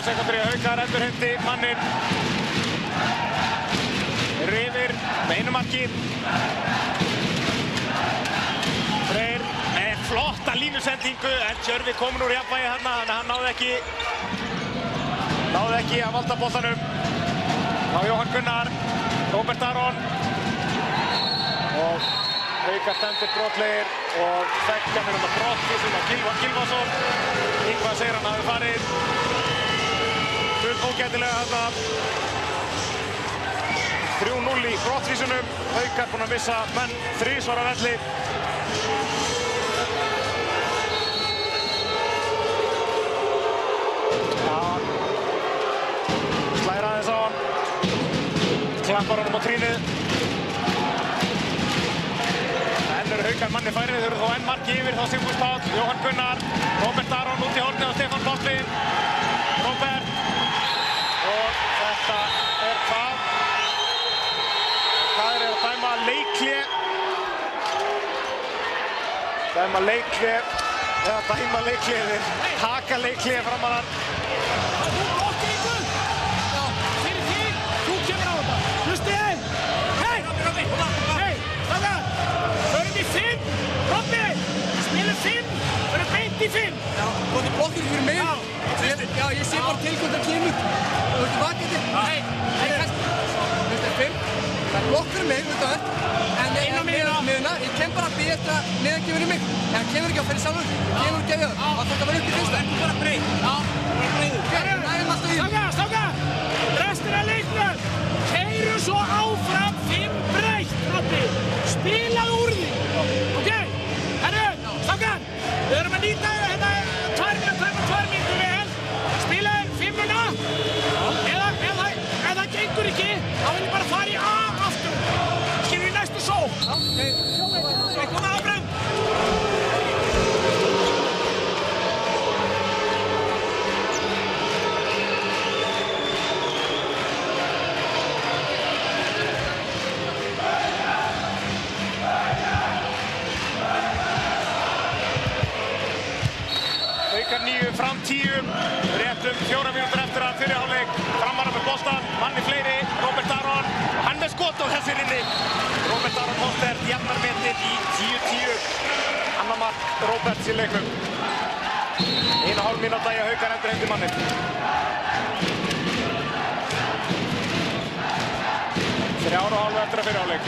Sekundur í Haukar endurheimti manninn. Rifir með einu marki. Freyr með flotta línusendingu en Tjörfi komin úr jafnvægi þarna þannig að hann náði ekki að valda boltanum. Ná Jóhann Gunnar, Róbert Aron og Haukar stendur brotlegir og þekkja með þetta brottvísun af Gylfa Gylfason. Ingvar segir hann hafi farið fullt ógætilega þarna. 3-0 í brottvísunum. Haukar búinn að missa menn þrisvar af velli. Slær aðeins á hann. Klappar honum á trýnið. Enn eru Haukar manni færið. Þau eru þó enn marki yfir þá Sigfús Páll, Jóhann Gunnar, Róbert Aron út í hornið og Stefán Baldvin. Róbert. Og þetta er hvað? Það er að dæma leikhlé. Dæma leikhlé. Eða dæma leikhlé. Þeir taka leikhlé framarar.
Þú blokkir ykkur! Já, fyrir þig, þú kemur á þetta. Hlustið þið! Hei! Hei, strákar! Förum í 5! Robbi! Spilum 5! Förum beint í 5!
Já, þú ert blokkir fyrir mig. Já, ég sé bara til hvort það kemur. Þú ert vakandi. Nei, þetta er 5. Það er blokk fyrir mig, þetta er. En miðuna, ég kem bara að býja þetta neðan kemur í mig. En hann kemur ekki á fyrir sjálfur, kemur ekki að það. Það þarf að vera upp í fyrsta. Þú bara breið. Já, bara breiður. Næðum alltaf í.
Strákar! Restina leiknum! Keyru svo áfram 5 breytt, Robbi! Spilaðu úr því! Ok? Herru, strákar! Við erum að nýta þetta 2 mínútur vel. Spilaðu 5-una. Ef það gengur ekki, þá vil ég bara fara í A aftur. Skilur í næstu sók. Við komum áfram.
Haukar 9, Fram 10, réttum 4 mínútur eftir að fyrri hálfleik. Framarar með boltann, manni fleiri, Róbert Aron, hann með skot og þessi inni. Róbert Aron Holstert jafnar metið í 10-10. Annar mark Róberts í leiknum. 1,5 mínúta í að Haukar endurheimti manninn. 3,5 eftir að fyrri hálfleik.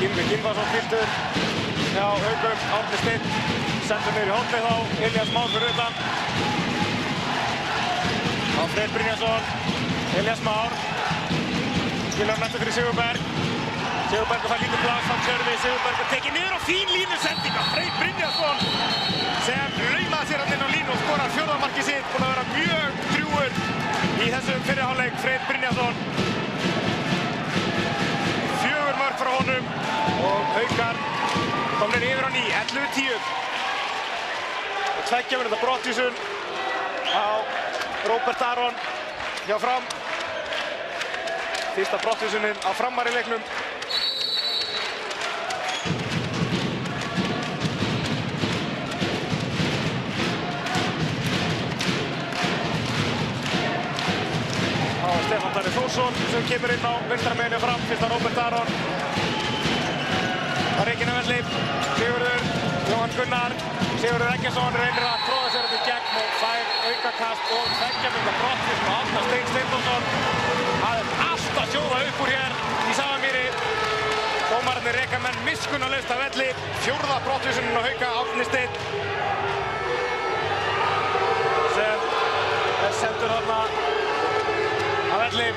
Gylfi Gylfason piltur hjá Haukum, Árni Steinn sendur niður í hornið þá, Elías Már fyrir utan. Þá Freyr Brynjarsson, Elías Már, skilar hann eftir fyrir Sigurberg. Sigurberg fær lítið pláss á Tjörfi, Sigurberg tekið niður og fín línusending af Freyr Brynjarsson sem laumaði sér hann inn á línu og skorar 4. markið sitt, búinn að vera mjög drjúgur í þessum fyrri hálfleik. Freyr Brynjarsson. 4 mörk frá honum og Haukar komnir yfir á ný, 11-10. Og 2 mínúta brottvísun á Róbert Aron hjá Fram. Fyrsta brottvísunin á Framar í leiknum. Það var Stefán Darri Þórsson sem kemur inn á vinstra meginu Fram. Fyrsta Róbert Aron. Það er ekki nefnvelli. Sigurður, Jóhann Gunnar. Sigurður Eggertsson reynir að tróða sér þetta í gegn og fær aukakast og tveggjamynda brottvísun á Árna Stein Steinþórsson. Það er allt að sjóða upp úr hér í Safamýri. Dómararnir reka menn miskunnarlaust af velli. Fjórða brottvísunin á Hauka, Árni Steinn. Sem er sendur þarna af velli.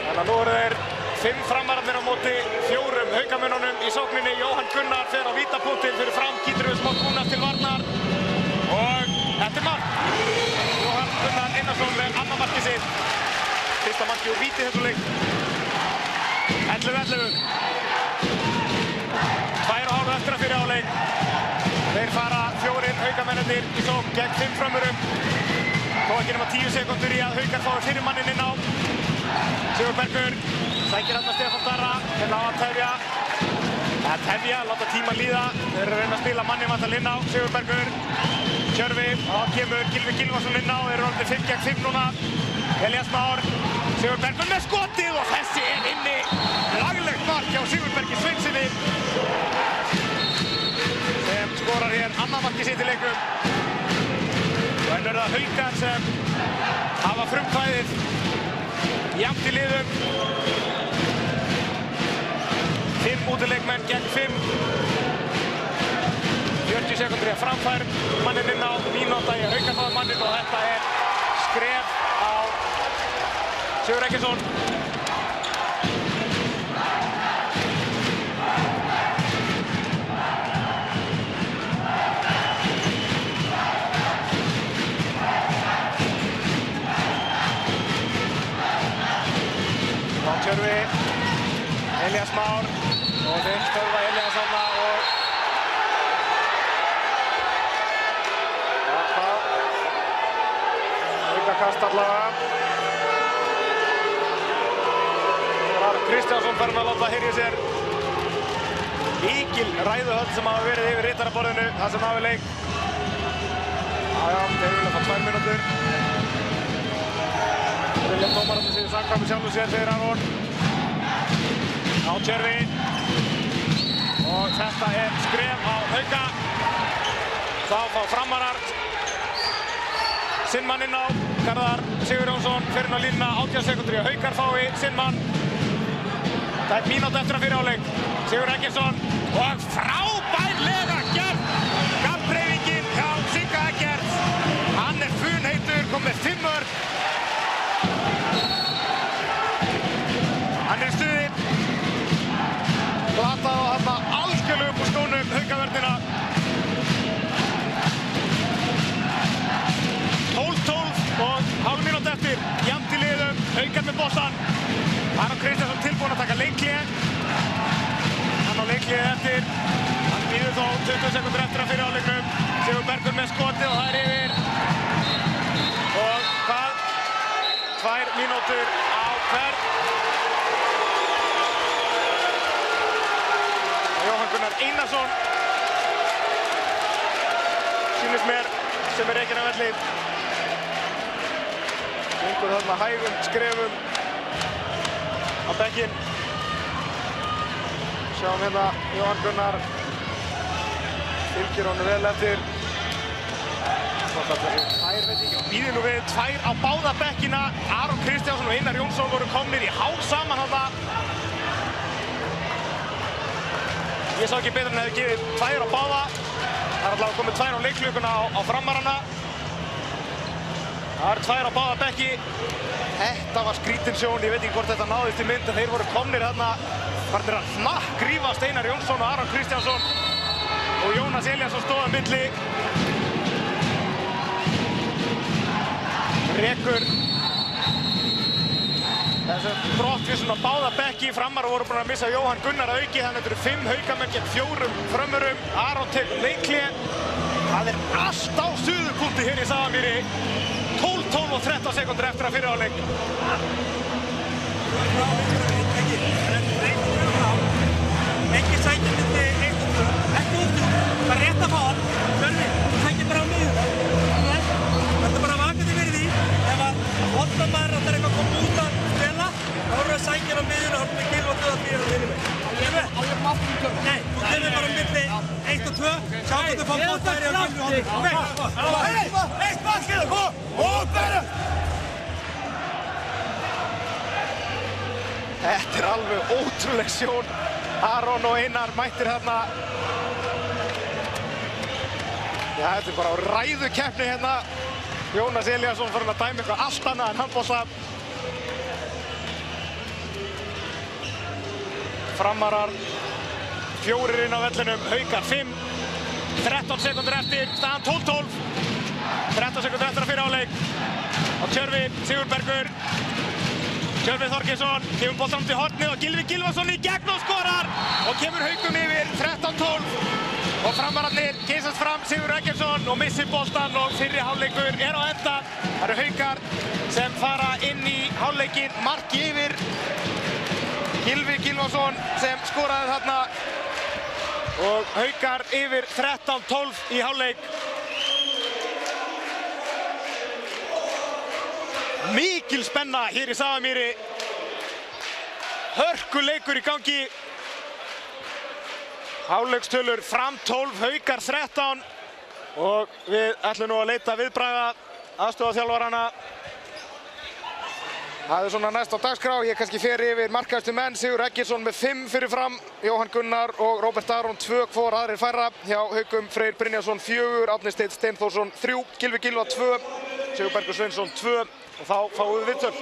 Þannig að nú eru þeir 5 framararnir á móti 4 Haukamönnunum í sókninni. Jóhann Gunnar fer á vítapunktinn fyrir Fram, gýtur við smá kúnast til varnar og þetta er mark. Jóhann Gunnar Einarsson með annað markið sitt. Fyrsta markið úr víti þessum leik. 11-11. 2,5 eftir að fyrir áleik. Þeir fara 4 Haukamennirnir í sókn gegn 5 framurum. Þó ekki nema 10 sekúndur í að Haukar fái fyrir manninn inn á. Sigurbergur sækir þarna Stefán Darra, hérna á að tefja, láta tíman líða. Þeir eru að reyna að spila manni vantal inn á. Sigurbergur, Tjörfi, og þá kemur Gylfi Gylfason inn á. Þeir eru orðnir 5 gegn 5 núna. Elías Már, Sigurbergur með skotið og þessi er inni. Laglegt mark hjá Sigurbergi Sveinsinni sem skorar hér annað markið sitt í leiknum. Og enn eru það Haukar sem hafa frumkvæðið. Jafnt í liðum. 5 útileikmenn gegn 5. 40 sekúndur í að framfær manninn inn á. Mínúta í að Haukar fá manninn og þetta er skref á Sigurður Eggertsson. Tjörfi, Elías Már og þeim stöðva Elías þarna og aukakast allavega. Aron Kristjánsson farin að láta heyra í sér. Mikil ræðuhöld sem hafa verið yfir rittaraborðinu það sem hafi leik. Jájá, þeir vilja fá 2 mínútur. Vilja dómararnir séu samkvæmur sjálfur sér, segir Aron. Á Tjörfi. Og þetta er skref á Hauka. Þá fá Framarar sinn mann inn á. Garðar Sigurjónsson fer inn á línuna, 18 sekúndur í að Haukar fái sinn mann. Það er mínúta eftir að fyrir áleik. Sigurður Eggertsson og frábærlega gert. Gafndreifingin hjá Sigga Eggerts. Hann er funheitur, kom með 5 mörk. Hann er í stuði. Glatað á þarna algjörlega upp úr skónum Haukavörnina. 12-12 og hálf mínúta eftir. Jafnt í liðum, Haukar með boltann. Aron Kristjánsson tilbúinn að taka leikhlé. Hann á leikhlé eftir. Hann bíður þó 20 sekúndur eftir að fyrir áleiknum. Sigurbergur með skotið og það er yfir. Og hvað? 2 mínútur á hvern. Jóhann Gunnar Einarsson sýnist mér sem er rekinn af velli. Gengur þarna hægum skrefum á bekkinn. Sjáum hérna Jóhann Gunnar fylgir honum vel eftir. Býðir nú við 2 á báða bekkina. Aron Kristjánsson og Einar Jónsson voru komnir í hár saman þarna. Ég sá ekki betur en hefði gefið 2 á báða. Það er allavega komið 2 á leikklukuna á Framarana. Það eru 2 á báða bekki. Þetta var skrítin sjón, ég veit ekki hvort þetta náðist í mynd, en þeir voru komnir þarna. Farnir að hnakkrífast Einar Jónsson og Aron Kristjánsson. Og Jónas Elíasson stóð á milli. Rekur þessum brottvísun á báða bekki. Framarar voru búin að missa Jóhann Gunnar að auki, þannig að þetta eru 5 Haukamenn gegn 4 frömmurum. Aron tekur leikhlé. Það allt á suðupunkti hér í Safamýri. 12 og 13 sekúndur eftir að fyrri hálfleik.
Ekki sækja myndi 1-2, ekki út, bara rétt að fá hann. Sölvi, sækja bara á miðjum. Þetta bara vakandi fyrir því. Ef að hotnamaður ætlar eitthvað að koma út að spila, þá voru að sækja hann á miðjum og hálfum við Gylfa 2 að fyrir á miðjum. Nei, þú kemur bara á milli 1 og 2, sjá hvað þú fá bóttæri á Gylfa. Eitt baskið, og bara!
Þetta alveg ótrúleg sjón. Aron og Einar mættir þarna. Já, þetta bara á ræðukeppni hérna. Jónas Elíasson fyrir að dæma eitthvað allt annað en handbolta. Framarar 4 inn á vellinum, Haukar 5. 13 sekúndur eftir, staðan 12-12. 13 sekúndur eftir að fyrri hálfleik. Á Tjörfi, Sigurbergur. Tjörfi Þorgeirsson kemur boltanum til hornið og Gylfi Gylfason í gegn og skorar og kemur Haukum yfir 13-12 og framararnir geysast fram Sigurður Eggertsson og missir boltan og fyrri hálfleikur er á enda. Það eru Haukar sem fara inn í hálfleikinn, marki yfir. Gylfi Gylfason sem skoraði þarna og Haukar yfir 13-12 í hálfleik. Mikil spenna hér í Safamýri. Hörkuleikur í gangi. Hálfleikstölur Fram 12, Haukar 13 og við ætlum nú að leita viðbragða aðstoðarþjálfarana. Það er svona næst á dagskrá. Ég kannski fer yfir markahæstu menn. Sigurður Eggertsson með 5 fyrir Fram, Jóhann Gunnar og Róbert Aron 2 hvor, aðrir færra. Hjá Haukum Freyr Brynjarsson 4, Árni Steinn Steinþórsson 3, Gylfi Gylfa 2, Sigurbergur Sveinsson 2 og þá fáum við viðtöl.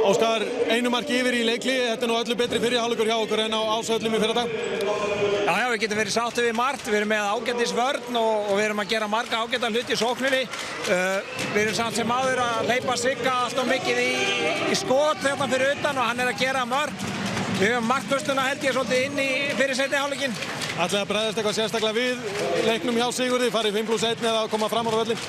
Óskar, einu marki yfir í leikli. Þetta er nú öllu betri fyrri hálfleikur hjá okkur en á Ásvöllum í fyrradag.
Já, við getum verið sáttið við margt. Við erum með ágætis vörn og við erum að gera marga ágæta hluti í sókninni. Við erum samt sem áður að hleypa Sigga alltaf mikið í skot þarna fyrir utan og hann er að gera mörk. Við höfum markvörsluna held ég svolítið inn í fyrir seinni hálfleikinn.
Ætlaði að bregðast eitthvað sérstaklega við leiknum hjá Sigurði, farið 5+1 eða koma fram á völlinn?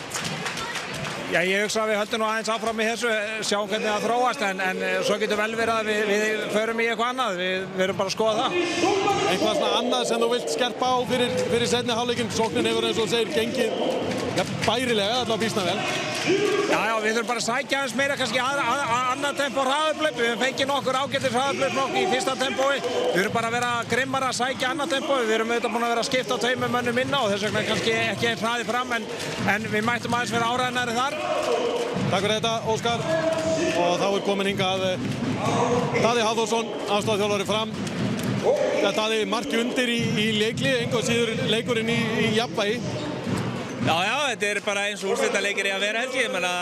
Já, ég hugsa að við höldum nú aðeins áfram í þessu, sjáum hvernig það þróast, en svo getur vel verið að við förum í eitthvað annað, við erum bara að skoða það.
Eitthvað svona annað sem þú vilt skerpa á fyrir seinni hálfleikinn? Sóknin hefur eins og segir gengið bærilega, allavega býsna vel.
Já, við þurfum bara að sækja aðeins meira kannski annað tempo hraðuplaup. Við höfum fengið nokkur ágætis hraðuplaup í fyrsta tempói. Við þurfum bara að vera grimmara að sækja annað tempói. Við erum auðvitað búin að vera að skipta á 2 mönnum inn á og þess vegna kannski ekki einn hraði fram en við mættum aðeins vera áræðnari þar.
Takk fyrir þetta, Óskar. Og þá er komin hingað Daði Hafþórsson, aðstoðarþjálfari Fram. Daði, marki undir í leikli, engu síður leikurinn í jafnvægi.
Já, þetta er bara eins og úrslitaleikir að vera held ég. Ég meina,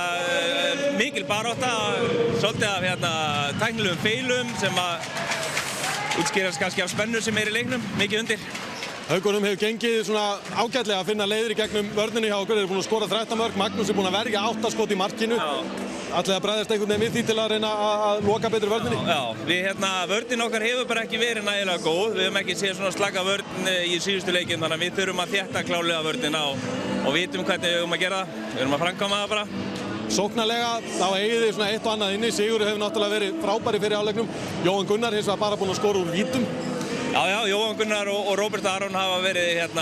mikil barátta, svolítið af tæknilegum feilum sem að útskýrast kannski af spennu sem er í leiknum, mikið undir.
Haukunum hefur gengið svona ágætlega að finna leiðir í gegnum vörninni hjá okkur. Þeir eru búin að skora 13 mörk, Magnús er búin að verja 8 skot í markinu. Ætlaði að bregðast einhvern veginn við því til að reyna að loka betur vörninni?
Já, vörnin okkar hefur bara ekki verið nægilega góð. Við höfum ekki séð svona slaka vörn í síðustu leikinn, þannig að við þurfum að þétta klálega vörnina og vitum hvernig við höfum að gera það. Við höfum að framkvæma það bara.
Sóknarlega, þá eigið þið svona eitt og annað inni. Sigurður hefur náttúrulega verið frábær í fyrri hálfleiknum. Jóhann Gunnar hins vegar bara búinn að skora úr vítum.
Já, Jóhann Gunnar og Róbert Aron hafa verið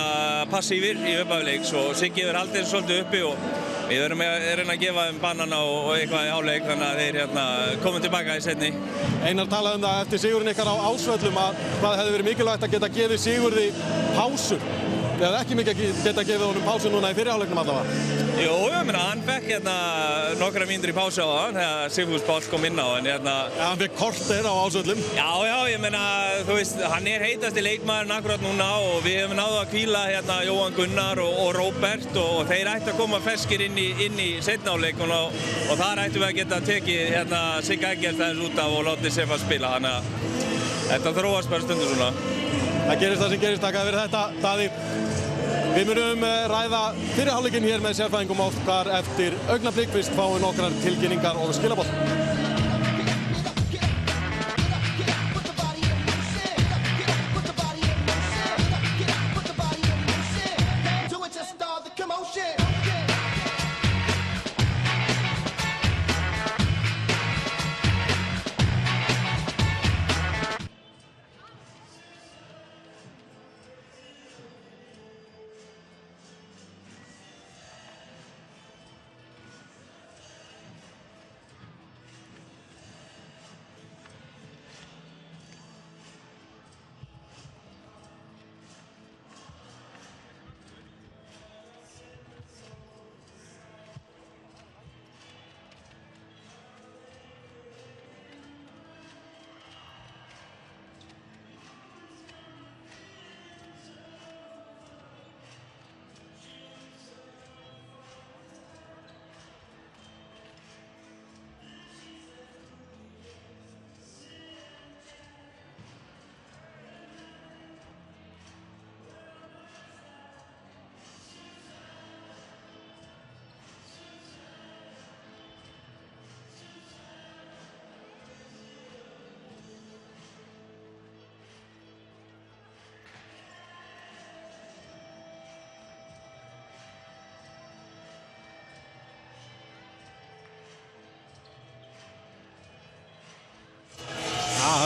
passífir í upphafileiks og Siggi hefur haldið svolítið uppi og við erum að reyna að gefa þeim bannana og eitthvað í hálfleik þannig að þeir komum tilbaka í seinni.
Einar talaði um það eftir sigurinn ykkar á Ásvöllum að hvað hefði verið mikilvægt að geta gefið Sigurði pásu. Þið hefði ekki mikið geta gefið honum pásu núna í fyrri hálfleiknum allavega.
Jú, ég meina, hann fekk nokkra mínútur í pásu á það þegar Sigfús Páll kom inn á en
hann fekk korter á Ásvöllum.
Já, ég meina, þú veist, hann er heitasti leikmaðurinn akkurat núna og við hefum náðu að hvíla Jóhann Gunnar og Róbert og þeir ættu að koma ferskir inn í seinni hálfleikinn og þar ættum við að geta tekið Sigga Eggerts aðeins út af og látið Stefán spila, þannig að þetta þróast bara stundur svona.
Það gerist það sem gerist, takk fyrir þetta, Daði. Við munum ræða fyrri hálfleikinn hér með sérfræðingum okkar eftir augnablik. Fyrst fáum við nokkrar tilkynningar og skilaboð.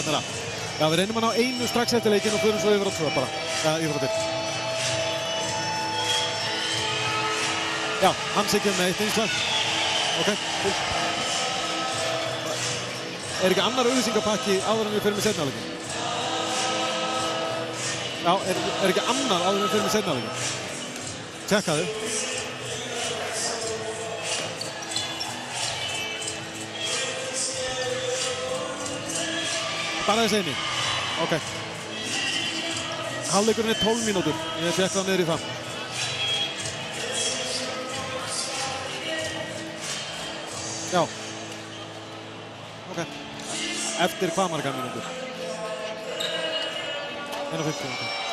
Þannig að já, við reynum að ná einu strax eftir leikinn og förum svo yfir á 2 bara. Já, yfir á 1. Já, Hansi kemur með 1 innslag. Ok, cool. Er ekki annar auglýsingapakki áður en við förum í seinni hálfleikinn? Já, er ekki annar áður en við förum í seinni hálfleikinn? Tjekkaðu. Bara þessi eini. Ok. Hálfleikurinn er 12 mínútur. Ég fekk það niður í það. Já. Ok. Eftir hvað margar mínútur? 51. Ok.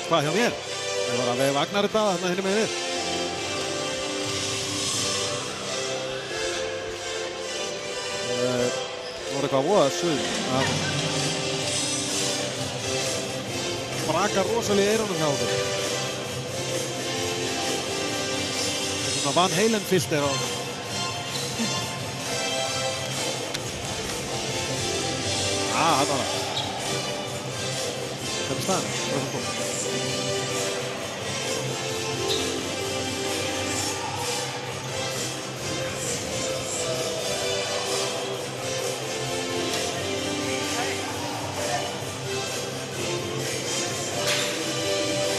Hvað hjá mér? Ég var að vega Agnar þetta þarna hinni með við. Það voru eitthvað voða suð. Brakar rosalega í eyrunum hjá okkur. Svona Van Halen fyllt er á okkur. Þetta var það. Hvernig staðan? Hvað er það komið?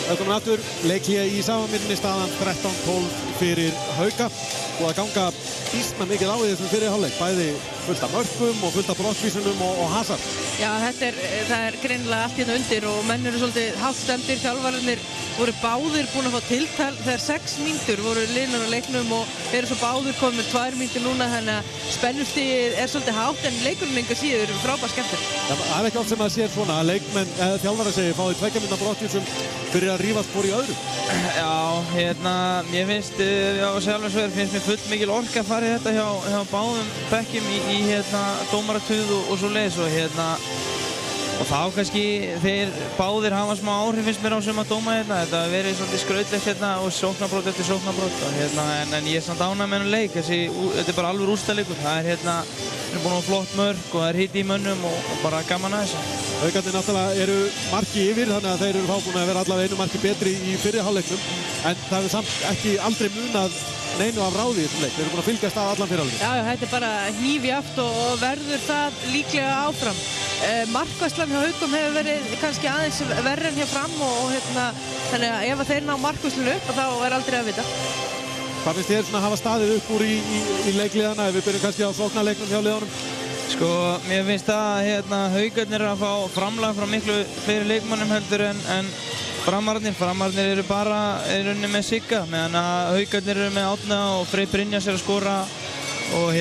Velkomin aftur, leikhlé í Safamýrinni, staðan 13-12 fyrir Hauka. Búið að ganga býsna mikið á í þessum fyrir hálfleik, bæði fullt af mörkum og fullt af brottvísunum og hasar.
Já, það er greinilega allt hérna undir og menn eru svolítið hátt stemdir. Þjálfararnir voru báðir búin að fá tiltal þegar 6 mínútur voru liðnar á leiknum og eru svo báðir komið með 2 mínútur núna, þannig að spennustigið er svolítið hátt en leikurinn enga síður frábært skemmtur.
Já, það er ekki oft sem að sér svona að leikmenn, þjálfarar segir, fáið 2 mínútna brottvísum fyrir að rífast hvor í öðru.
Já, mér finnst, finnst mér full mikil orka að fara í þetta hjá báðum bekkjum í dómaratuð og svo leiðis og þá kannski þeir báðir hafa smá áhrif finnst mér á sem að dóma þetta hefur verið svolítið skrautlegt og sóknarbrot eftir sóknarbrot en ég er samt ánægður með þennan leik, þetta er bara alveg úrslitaleikur, það er búin að flott mörk og það er hitt í mönnum og bara gaman að þessu.
Haukarnir náttúrulega eru marki yfir þannig að þeir eru fábúin að vera allavega einu marki betri í fyrri hálfleiknum en það hefur samt ekki aldrei munað neinu af ráði í þessum leik. Þeir eru búin að fylgjast að allan fyrri hálfleik.
Já, þetta er bara hnífjaft og verður það líklega áfram. Markvarslan hjá Haukum hefur verið kannski aðeins verri en hjá Fram og þannig að ef þeir ná markvarslinu upp þá er aldrei að vita.
Hvað finnst þér að hafa staðið upp úr í leikliðana ef við byrjum kannski á sóknarleiknum hjá liðunum?
Sko, mér finnst að Haukarnir að fá framlag frá miklu fleiri leikmannum heldur en Framararnir eru bara rauninni með Sigga meðan að Haukarnir eru með Árna og Freyr Brynjars er að skora og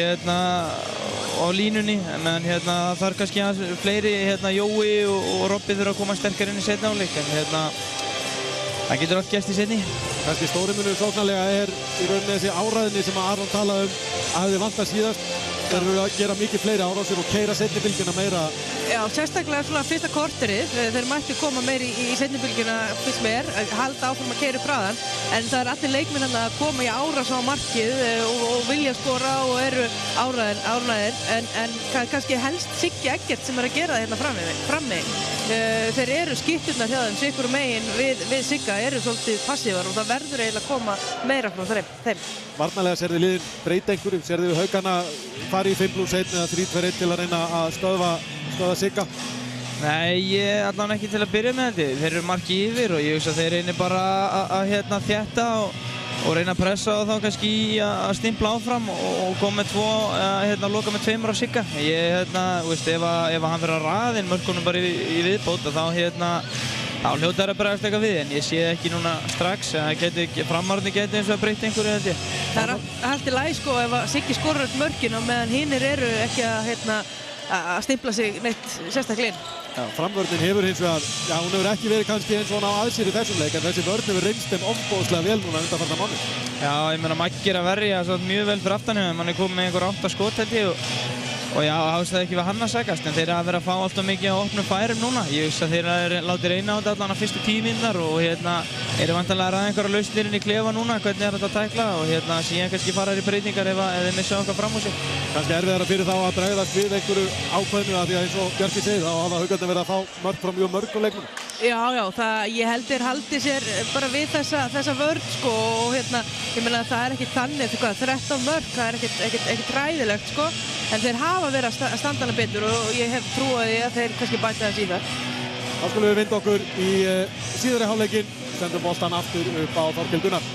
á línunni meðan það þarf kannski fleiri Jói og Robby þurfa að koma sterkar inn í seinni hálfleik en það getur allt gerst í seinni.
Kannski stóri munur sóknarlega er í rauninni þessi áræðinni sem að Aron talaði að hefði vantað síðast. Þeir eru að gera mikið fleiri árásir og keyra seinni bylgjuna meira.
Já, sérstaklega svona fyrsta korterið. Þeir mættu koma meir í seinni bylgjuna fyrst meir, halda áfram að keyra upp hraðan. En það er allir leikmenn að koma í árás á markið og vilja skora og eru ánægðir. En kannski helst Siggi Eggert sem er að gera það hérna frammi. þeir eru skipturnar hjá þeim, sikur megin við Sigga eru svolítið passívar og það verður eiginlega að koma meira frá þeim.
Varnarlega sérðu liðin breyta einhverju, sérðu við Haukana fara í 5+1 eða 3-2-1 til að reyna að stöðva Sigga?
Nei, ég allan ekki til að byrja með þetta. Þeir eru marki yfir og ég hugsa að þeir reynir bara að þétta og reyna að pressa og þá kannski að stimpla áfram og koma með loka með 2 á Sigga. Ég, veist, ef hann fyrir að raða inn mörkunum bara í viðbót þá hljóta þær að bregðast eitthvað við, en ég sé ekki núna strax að framvarni geti eins og að breyta einhverju held ég.
Það er allt í lagi sko ef Siggi skorar öll mörkin og meðan hinnir eru ekki að stimpla sig neitt sérstaklega inn.
Já, framvörðin hefur hins vegar, hún hefur ekki verið kannski eins og á aðsér í þessum leik, en þessi vörn hefur reynst þeim ofboðslega vel núna undanfarna mánuð. Já,
ég meina Maggi er að verja mjög vel fyrir aftan hjá, hann er komið með einhver 8 skot held ég og já, ástæði ekki við hann að segast, en þeir eru að vera að fá alltaf mikið á opnum færum núna. Ég hugsa að þeir láti reyna á þetta allan á fyrstu 10 mínútur og eru vantanlega að ræða einhverja lausnir inn í klefa núna, hvernig þetta að tækla og síðan kannski fara í breytingar ef þeir missa okkar fram úr sig.
Kannski erfiðara fyrir þá að bregðast við einhverju ákveðnu að því að eins og Bjarki segir, þá hafa Haukarnir verið að fá mörk frá mjög mörgum leikmönnum.
Já, ég held þeir haldi sér bara við þessa vörn sko og ég meina að það er ekki þannig, 13 mörk, það er ekkert hræðilegt sko, en þeir hafa verið að standa hana betur og ég hef trúið því að þeir kannski bæta þess í þar.
Þá skulum við vinda okkur í síðari hálfleikinn, sendum boltan aftur upp á Þorkel Gunnar.